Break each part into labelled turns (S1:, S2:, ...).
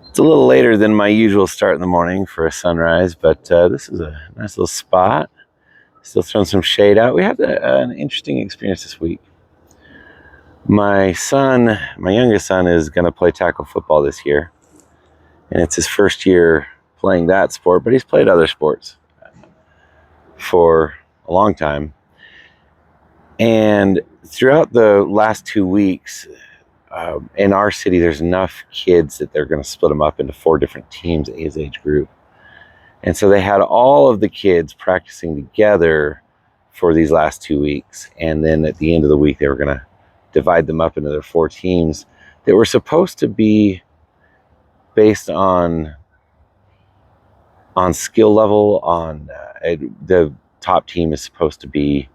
S1: It's a little later than my usual start in the morning for a sunrise, but this is a nice little spot. Still throwing some shade out. We had an interesting experience this week. My youngest son, is going to play tackle football this year, and it's his first year playing that sport, but he's played other sports for a long time. And throughout the last 2 weeks, in our city, there's enough kids that they're going to split them up into 4 different teams in his age group. And so they had all of the kids practicing together for these last 2 weeks. And then at the end of the week, they were going to divide them up into their 4 teams that were supposed to be based on skill level. The top team is supposed to be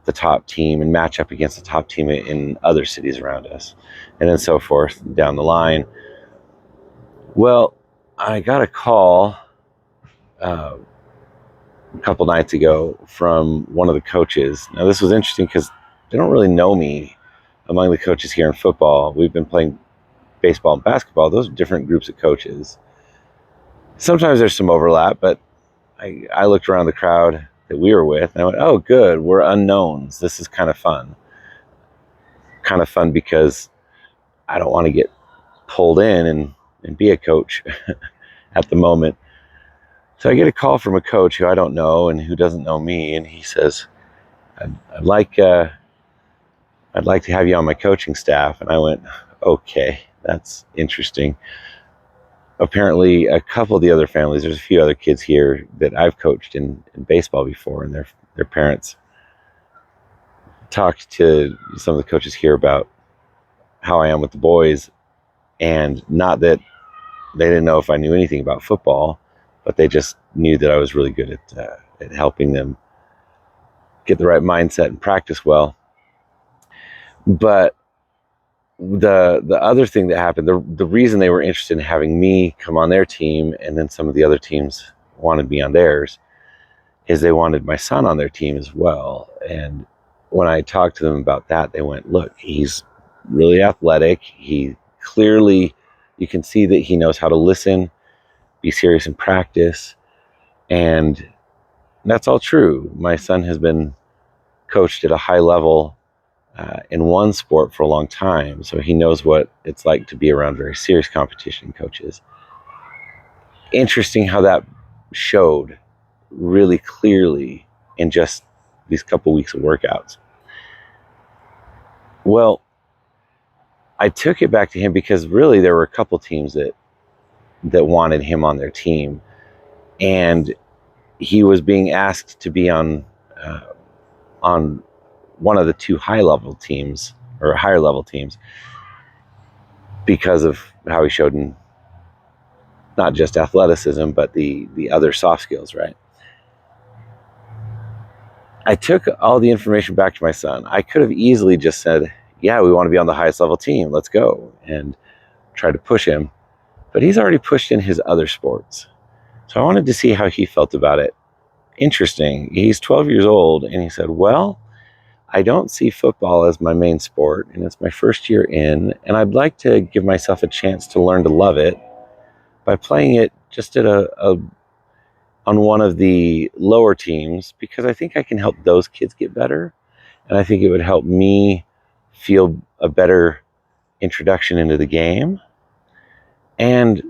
S1: the top team and match up against the top team in other cities around us, and then so forth down the line. Well, I got a call a couple nights ago from one of the coaches. Now, this was interesting because they don't really know me among the coaches here in football. We've been playing baseball and basketball. Those are different groups of coaches. Sometimes there's some overlap, but I looked around the crowd that we were with, and I went, oh, good, we're unknowns. This is kind of fun. Kind of fun because I don't want to get pulled in and be a coach at the moment. So I get a call from a coach who I don't know and who doesn't know me, and he says, I'd like to have you on my coaching staff. And I went, okay, that's interesting. Apparently, a couple of the other families, there's a few other kids here that I've coached in baseball before, and their parents talked to some of the coaches here about how I am with the boys, and not that they didn't know if I knew anything about football, but they just knew that I was really good at helping them get the right mindset and practice well. But the other thing that happened, the reason they were interested in having me come on their team, and then some of the other teams wanted me on theirs, is they wanted my son on their team as well. And when I talked to them about that, they went, look, he's really athletic. He clearly, you can see that he knows how to listen, be serious in practice. And that's all true. My son has been coached at a high level in one sport for a long time, so he knows what it's like to be around very serious competition coaches. Interesting how that showed really clearly in just these couple weeks of workouts. Well, I took it back to him because really there were a couple teams that wanted him on their team, and he was being asked to be on one of the 2 higher level teams because of how he showed in not just athleticism, but the other soft skills, right? I took all the information back to my son. I could have easily just said, yeah, we want to be on the highest level team, let's go, and try to push him. But he's already pushed in his other sports. So I wanted to see how he felt about it. Interesting. He's 12 years old, and he said, well, I don't see football as my main sport, and it's my first year in, and I'd like to give myself a chance to learn to love it by playing it just at on one of the lower teams, because I think I can help those kids get better, and I think it would help me feel a better introduction into the game. And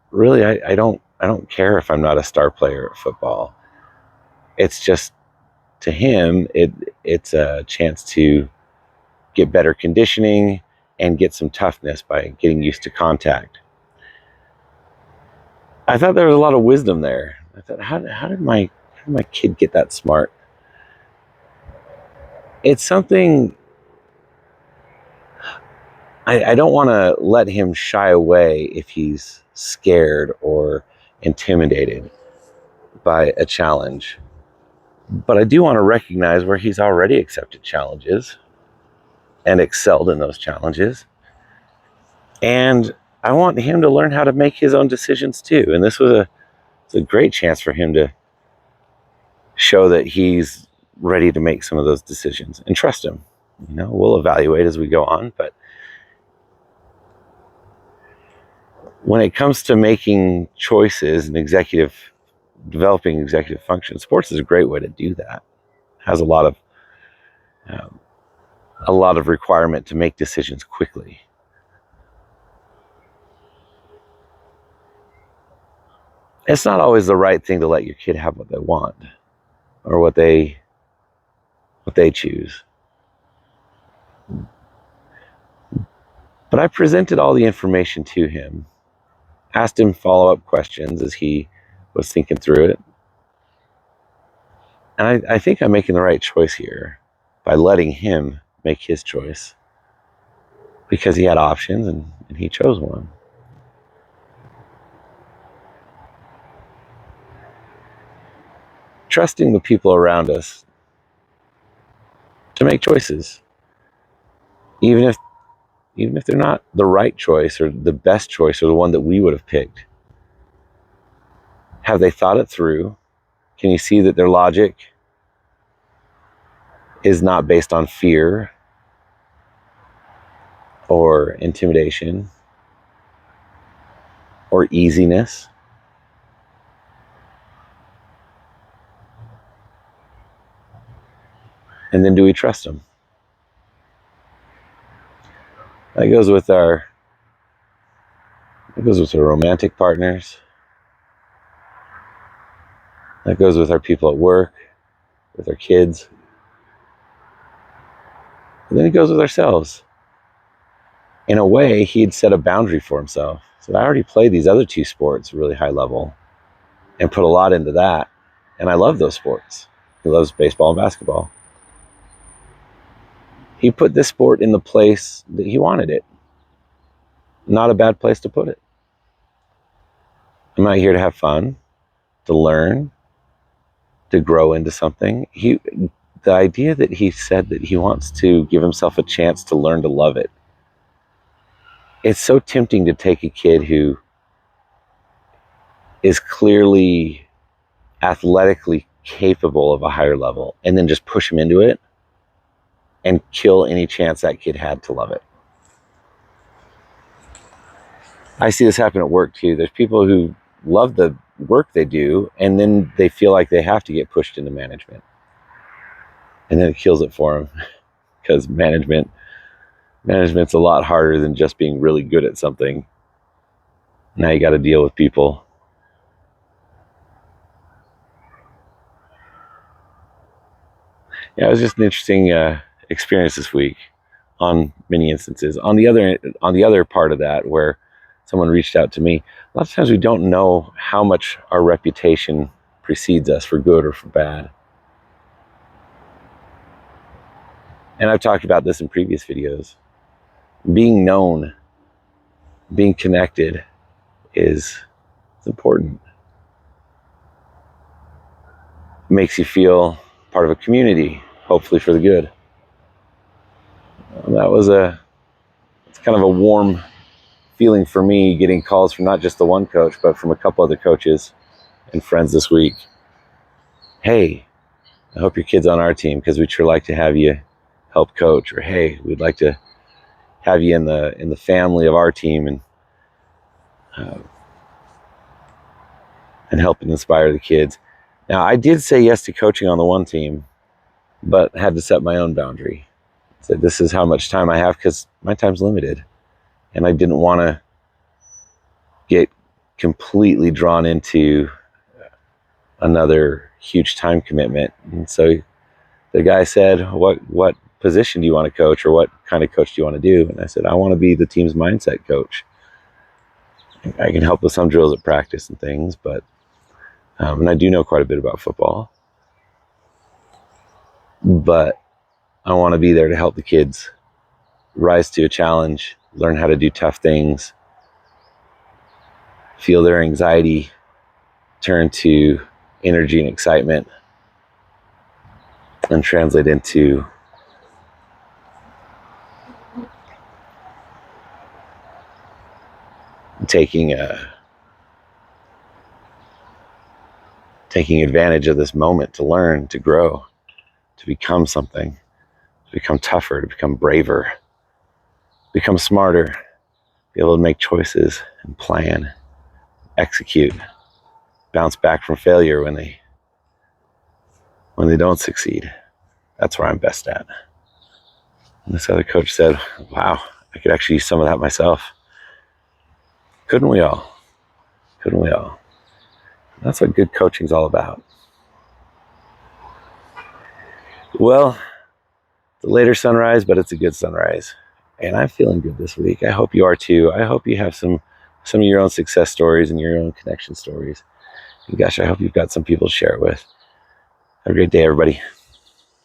S1: really, I don't care if I'm not a star player at football. It's just, to him, it's a chance to get better conditioning and get some toughness by getting used to contact. I thought there was a lot of wisdom there. I thought, how did my kid get that smart? It's something I don't want to let him shy away if he's scared or intimidated by a challenge. But I do want to recognize where he's already accepted challenges and excelled in those challenges. And I want him to learn how to make his own decisions too. And this was a great chance for him to show that he's ready to make some of those decisions, and trust him. We'll evaluate as we go on, but When it comes to making choices and developing executive function, sports is a great way to do that. It has um, a lot of requirement to make decisions quickly. It's not always the right thing to let your kid have what they want or what they choose. But I presented all the information to him, asked him follow-up questions as he was thinking through it. And I think I'm making the right choice here by letting him make his choice, because he had options and he chose one. Trusting the people around us to make choices, even if they're not the right choice or the best choice or the one that we would have picked. Have they thought it through? Can you see that their logic is not based on fear or intimidation or easiness? And then do we trust them? That goes with our romantic partners. That goes with our people at work, with our kids. And then it goes with ourselves. In a way, he'd set a boundary for himself. So I already played these other two sports really high level and put a lot into that. And I love those sports. He loves baseball and basketball. He put this sport in the place that he wanted it. Not a bad place to put it. I'm not here to have fun, to learn, to grow into something. The idea that he said that he wants to give himself a chance to learn to love it. It's so tempting to take a kid who is clearly athletically capable of a higher level and then just push him into it and kill any chance that kid had to love it. I see this happen at work too. There's people who love the work they do and then they feel like they have to get pushed into management. And then it kills it for them, because management's a lot harder than just being really good at something. Now you got to deal with people. Yeah, it was just an interesting experience this week on many instances. On the other part of that, where someone reached out to me, a lot of times we don't know how much our reputation precedes us, for good or for bad. And I've talked about this in previous videos. Being known, being connected is important. It makes you feel part of a community, hopefully for the good. It's kind of a warm feeling for me, getting calls from not just the one coach, but from a couple other coaches and friends this week. Hey, I hope your kid's on our team because we'd sure like to have you help coach. Or hey, we'd like to have you in the family of our team and help and inspire the kids. Now, I did say yes to coaching on the one team, but had to set my own boundary. Said this is how much time I have, because my time's limited, and I didn't want to get completely drawn into another huge time commitment. And so the guy said, what position do you want to coach, or what kind of coach do you want to do? And I said, I want to be the team's mindset coach. I can help with some drills at practice and things, but and I do know quite a bit about football, but I want to be there to help the kids rise to a challenge, learn how to do tough things, feel their anxiety turn to energy and excitement, and translate into taking advantage of this moment to learn, to grow, to become something, to become tougher, to become braver, become smarter, be able to make choices and plan, execute, bounce back from failure when they don't succeed. That's where I'm best at. And this other coach said, wow, I could actually use some of that myself. Couldn't we all? Couldn't we all? That's what good coaching's all about. Well, it's a later sunrise, but it's a good sunrise. And I'm feeling good this week. I hope you are too. I hope you have some of your own success stories and your own connection stories. And gosh, I hope you've got some people to share it with. Have a great day, everybody.